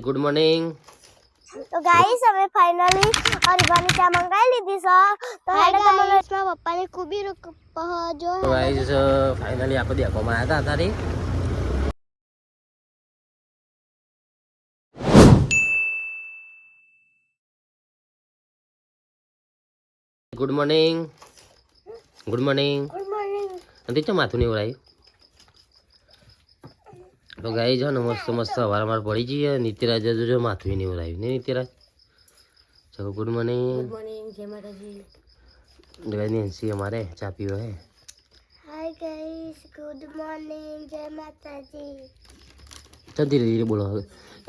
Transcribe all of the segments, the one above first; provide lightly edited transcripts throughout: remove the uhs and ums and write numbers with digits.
Good morning. तो guys हमें finally हरिभानी चा मंगाई लीधी सर। तो हेड गाइस में पप्पा ने खूब ही जो तो गाइस फाइनली आप देखो मैं आया था तारी। Good morning. Good morning. Good morning. अंतिम तो माथुं नहीं उड़ाई। तो गाइस है ना मस्त मस्त हमारा हमारा पड़ी जी है। नित्यराज जो माथुं नहीं उड़ाई नहीं नित्यराज। चलो गुड मॉर्निंग। गुड मॉर्निंग जय माता जी। गाइस नेंसी हमारे चा पियो है। हाय गाइस गुड मॉर्निंग जय माता जी। चल धीरे धीरे बोलो।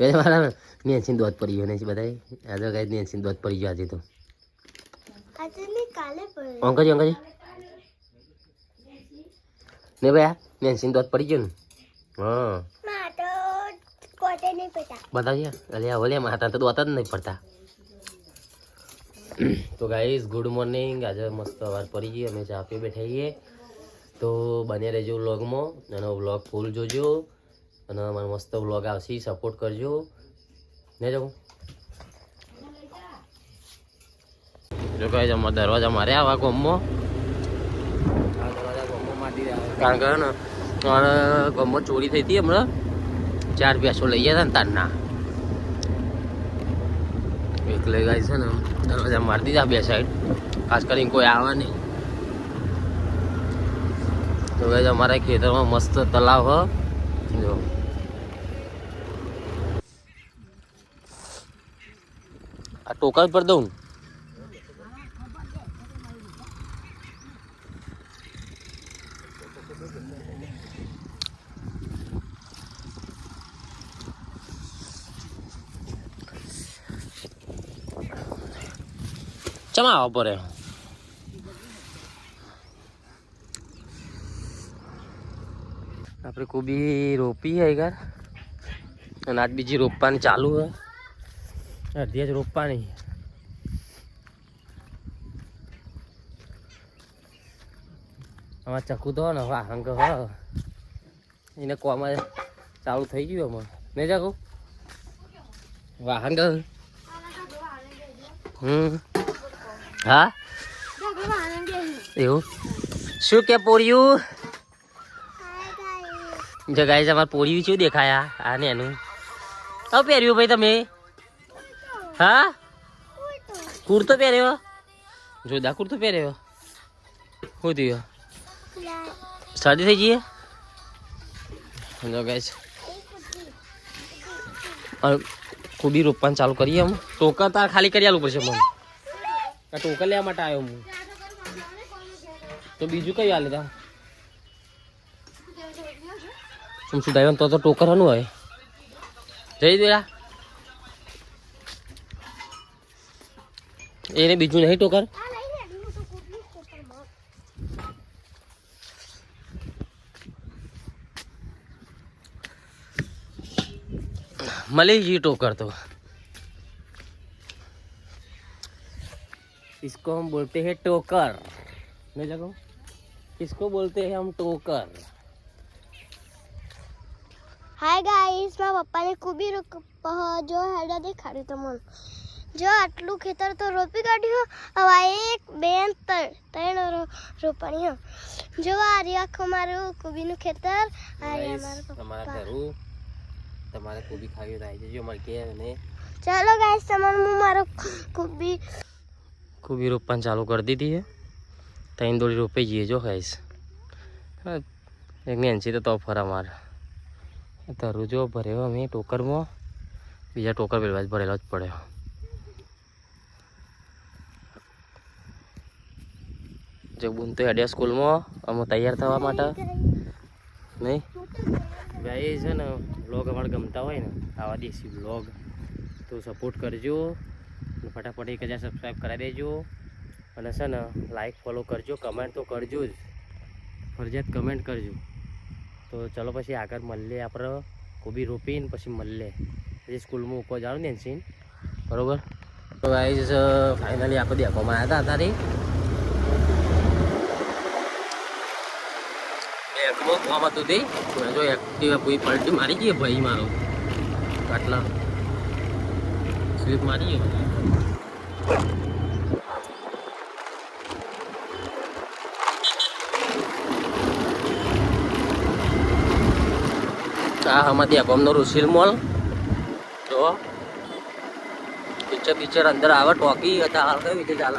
गाइस हमारा नेंसी दूध पड़ी है नेंसी बताई। आज गाइस नेंसी दूध पड़ी जो आज तो आज नहीं काले पड़े। अंकल जी नहीं भैया नेंसी दूध पड़ी जो हाँ मां तो कोटे नहीं पता बताइए। अरे बोले माता तो दूध नहीं पड़ता। तो गाइस गुड मॉर्निंग। आज मस्त अवाज पड़ी गई अमे चा पे बैठाईए तो बने रहो व्लॉग में व्लॉग फूल जोजो मस्त व्लॉग आवशी सपोर्ट करजो नहीं जाऊँ जो गाइस अमर दरवाजा मारे आवा गोम में दरवाजा गोम में माटी कारण के ना और गोम में चोरी थी थी हमने 4 भैंसों लई गया था तारना એટલે ગાઈસ છે ને દરવાજા મારી દીધા બે સાઈડ ખાસ કરીને કોઈ આવે નહીં તો ગાઈસ અમારા ખેતરમાં મસ્ત તલાવ હ જો આ ટોકા પર દઉં ચમા આવો પડે આપણે કોબી રોપી है यार अनाज बीजी रोपવાની ચાલુ है અડધી જ રોપવાની આમાં ચકુ તો ને વાહંગ હ એને કોમાં ચાલુ થઈ ગયું અમાર નહીં ચકુ વાહંગ હા એવું શું કે પોર્યું જો ગાઈસ અમાર પોર્યું શું દેખાયા આ ને એનું હવે પહેર્યું ભાઈ તમે હા કુર્તો પહેર્યો જોરદાર કુર્તો પહેર્યો શું થયું શરદી થઈ જઈએ જો ગાઈસ કોબી રોપવાનું ચાલુ કરીએ हम ટોકર તાર ખાલી કરી આલું પડશે મને આ ટોકર લેવા માટે આવ્યો હું તો બીજું કયું હાલે તા શું શું ડાયવન તો ટોકર હનું હોય જઈ દેલા એને બીજું નહીં ટોકર मले जी टोकर तो इसको हम बोलते हैं टोकर नहीं लगो इसको बोलते हैं हम टोकर। हाय गाइस मैं पप्पा ने खूब ही जो हेडा देखाड़ी तो मन जो आटलू खेतर तो रोपी काढ़ी हो अब एक बेन तैन रोपणी हो जो आ रही आखो मारो खूबी नु खेतर आ रही हमारा घरू તમારે કોબી ખાવી તો આવી જજો મળકે અને चलो गाइस तमन मु मारो કોબી રોપવાનું ચાલુ કરી દીધી છે ત્રણ દોડી રોપાઈ જઈએ જો ગાઈસ એક નેન્સી તો ફરા માર તરું જો ભર્યો અમે ટોકરમાં બીજા ટોકર પેલવા જ ભરેલો જ પડ્યો જો બુન તો હેડ્યા સ્કૂલમાં અમે તૈયાર થવા માટે નહીં ગાઈસ છે ને વ્લોગ અમારે ગમતા હોય ને આવા દેશી વ્લોગ તો સપોર્ટ કરજો ફટાફટ 1000 સબસ્ક્રાઈબ કરાવી દેજો અને છે ને લાઈક ફોલો કરજો કમેન્ટ તો કરજો જ ફરજિયાત કમેન્ટ કરજો તો ચલો પછી આગળ મળીએ આપણે કોબી રોપીને પછી મળીએ પછી સ્કૂલમાં ઉપર જાવ ને સીન બરોબર તો ગાઈસ ફાઇનલી આપણે દેખવામાં આવ્યા હતા તારી એકમો કામ હતું તે જો એક્ટિવા પૂરી પલટી મારી ગઈ ભાઈ મારો આટલા સ્લીપ મારી આ હમાંથી અગમનો રુશિલ મોલ જો પિક્ચર અંદર આવે ટોકી હતા હાલ કઈ રીતે ચાલે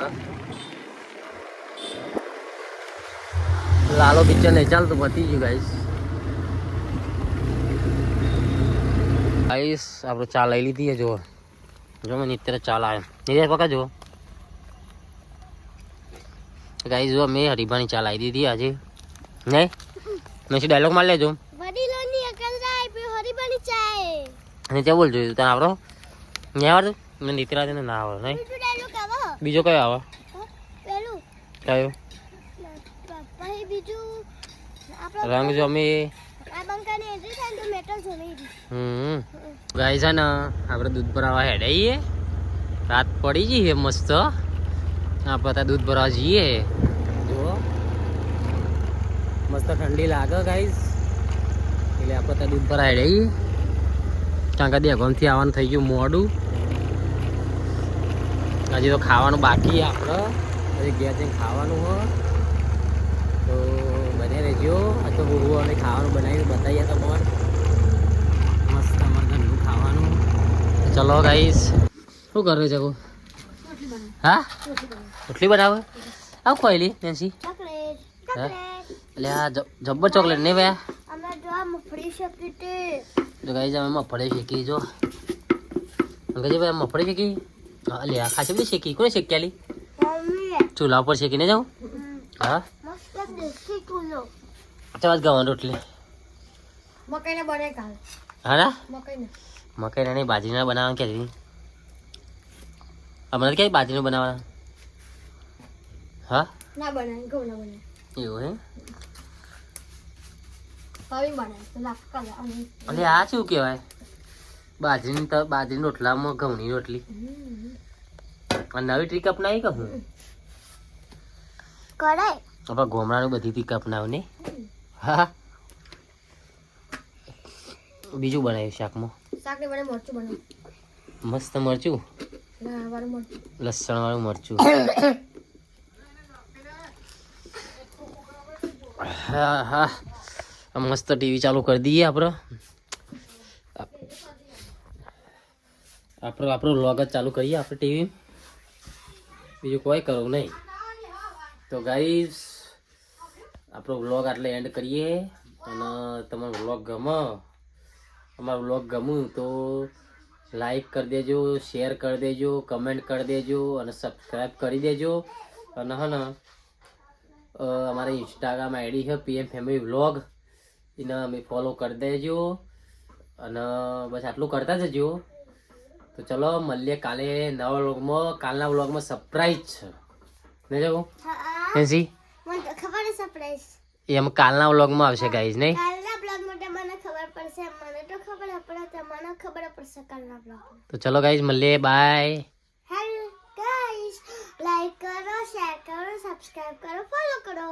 લાલો પિક્ચર નહીં ચાલતું પતી ગયું ગાઈસ આપણે ચા લઈ લીધી જો જો મને અત્યારે ચા લાવે નીરજ પકા જો ગાઈસ જો મેં હરીભાની ચા લાવી દીધી આજે નહીં મેં ડાયલોગ માર લેજો વડીલોની અકલ જાય પે હરીબાની ચાય અને ત્યાં બોલ જોયું તને આવડો નહીં આવડતું મને નીતરા તેને ના આવડે નહીં બીજો ડાયલોગ આવો બીજો કયો આવે પેલું કયો પછી બીજું રંગ જો અમે આ બંકાની એન્ટ્રી થાય તો મેટલ જોઈ ગાય છે ને આપણે દૂધ ભરાવા હેડાઈએ રાત પડી જઈએ મસ્ત આપણે ત્યાં દૂધ ભરાવા જઈએ જુઓ મસ્ત ઠંડી લાગે ગાઈસ એટલે આપણે ત્યાં દૂધ ભરાવા હેડાઈએ કારણ કે દેગોમથી આવવાનું થઈ ગયું મોડું હજી તો ખાવાનું બાકી આપણે હજી ઘેર જઈને ખાવાનું હોય તો બને રહેજો આ તો બહુ અને ખાવાનું બનાવીને બતાવીએ તમારે મસ્ત અમારે ઘરનું ખાવાનું ચલો ગાઈસ શું કરવું છે હા રોટલી બનાવે આવ ખોઈલી નેન્સી ચોકલેટ હા ચોકલેટ એટલે આ જબ્બર ચોકલેટ નહીં ભાઈ અમે જો આ મફળી શકી તે જો ગાઈસ અમે મફળી શેકી જો અંકજી ભાઈ મફળી શેકી એટલે આ ખાસી બધી શેકી કોને શેક્યાલી મમ્મી ચૂલા ઉપર શેકીને જાઉં હા મસ્ત દેશી ચૂલો ચાલ ગવાનું રોટલી મકાઈને બને કાલ હા ના મકાઈને મકાઈ નહીં બાજરીના બનાવવાનું ક્યાં હમણાં ક્યાંય બાજરીનું બનાવવાના હા ના બનાય ઘઉં ના બનાય એવું હે હવે બનાય તો લાખ કલા અને આ શું કહેવાય બાજરીની રોટલામાં ઘઉંની રોટલી અને નવી ટ્રીક અપનાવી કહું કરાય આપણે ગોમડાનું બધી ટ્રીક અપનાવ ને હા બીજું બનાવ્યું શાકમાં શાક ને બને મરચું બનાવ મસ્ત મરચું ના વાળું મરચું લસણ વાળું મરચું હા હા મસ્ત ટીવી ચાલુ કરી દઈએ આપણો વ્લોગ જ ચાલુ કરીએ આપણે ટીવી બીજું કોઈ કરવું નહીં તો ગાઈસ આપણો વ્લોગ આટલે એન્ડ કરીએ અને તમારો વ્લોગ ગમે અમારો વ્લોગ ગમ્યું તો લાઈક કરી દેજો શેર કરી દેજો કમેન્ટ કરી દેજો અને સબસ્ક્રાઈબ કરી દેજો અને હા ને અમારી ઇન્સ્ટાગ્રામ આઈડી છે PM ફેમિલી વ્લોગ એને અમે ફોલો કરી દેજો અને બસ આટલું કરતા જજો તો ચલો મળીએ કાલે નવા વ્લોગમાં કાલના વ્લોગમાં સરપ્રાઈઝ છે નહીં જવું નેન્સી મને તો ખબર છે સરપ્રાઈઝ એમ કાલના વ્લોગમાં આવશે ગાઈઝ નહીં કાલના બ્લોગ માટે મને ખબર પડશે મને તો ખબર પડે તમને ખબર પડશે કાલના બ્લોગ તો ચલો ગાઈઝ મળીએ બાય હેલો ગાઈસ લાઈક કરો શેર કરો સબસ્ક્રાઇબ કરો ફોલો કરો